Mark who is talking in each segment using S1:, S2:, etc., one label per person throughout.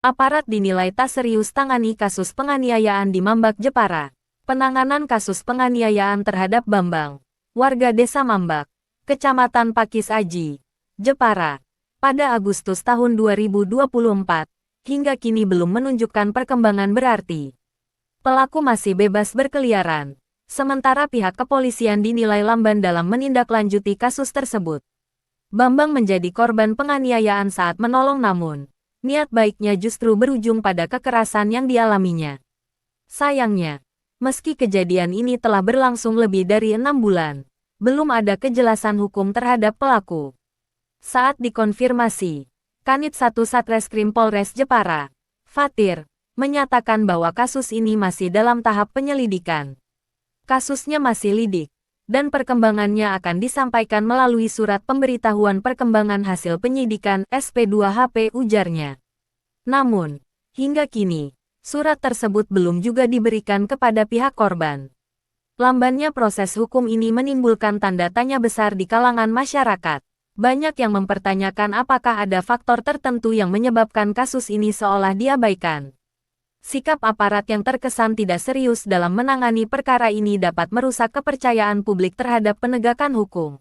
S1: Aparat dinilai tak serius tangani kasus penganiayaan di Mambak, Jepara. Penanganan kasus penganiayaan terhadap Bambang, warga desa Mambak, Kecamatan Pakis Aji, Jepara, pada Agustus tahun 2024, hingga kini belum menunjukkan perkembangan berarti. Pelaku masih bebas berkeliaran, sementara pihak kepolisian dinilai lamban dalam menindaklanjuti kasus tersebut. Bambang menjadi korban penganiayaan saat menolong, namun niat baiknya justru berujung pada kekerasan yang dialaminya. Sayangnya, meski kejadian ini telah berlangsung lebih dari 6 bulan, belum ada kejelasan hukum terhadap pelaku. Saat dikonfirmasi, Kanit 1 Satreskrim Polres Jepara, Fatir, menyatakan bahwa kasus ini masih dalam tahap penyelidikan. Kasusnya masih lidik, dan perkembangannya akan disampaikan melalui surat pemberitahuan perkembangan hasil penyidikan SP2HP, ujarnya. Namun, hingga kini, surat tersebut belum juga diberikan kepada pihak korban. Lambannya proses hukum ini menimbulkan tanda tanya besar di kalangan masyarakat. Banyak yang mempertanyakan apakah ada faktor tertentu yang menyebabkan kasus ini seolah diabaikan. Sikap aparat yang terkesan tidak serius dalam menangani perkara ini dapat merusak kepercayaan publik terhadap penegakan hukum.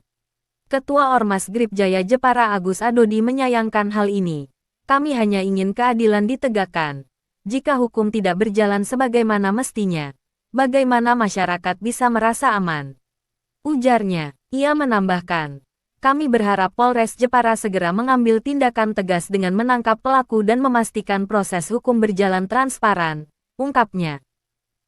S1: Ketua Ormas Grip Jaya Jepara Agus Adodi menyayangkan hal ini. Kami hanya ingin keadilan ditegakkan. Jika hukum tidak berjalan sebagaimana mestinya, bagaimana masyarakat bisa merasa aman? Ujarnya. Ia menambahkan, kami berharap Polres Jepara segera mengambil tindakan tegas dengan menangkap pelaku dan memastikan proses hukum berjalan transparan, ungkapnya.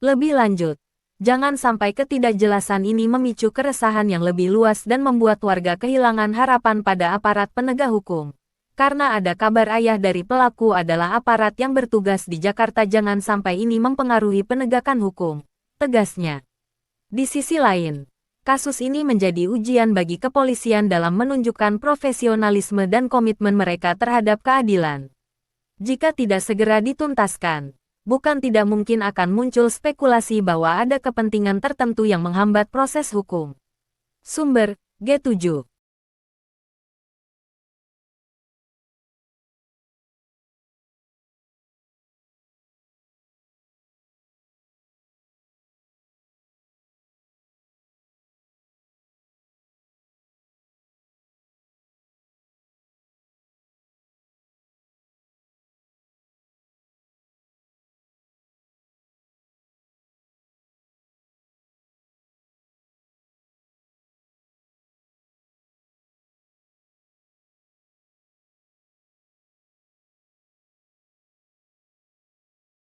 S1: Lebih lanjut, jangan sampai ketidakjelasan ini memicu keresahan yang lebih luas dan membuat warga kehilangan harapan pada aparat penegak hukum. Karena ada kabar ayah dari pelaku adalah aparat yang bertugas di Jakarta, jangan sampai ini mempengaruhi penegakan hukum, tegasnya. Di sisi lain, kasus ini menjadi ujian bagi kepolisian dalam menunjukkan profesionalisme dan komitmen mereka terhadap keadilan. Jika tidak segera dituntaskan, bukan tidak mungkin akan muncul spekulasi bahwa ada kepentingan tertentu yang menghambat proses hukum. Sumber, G7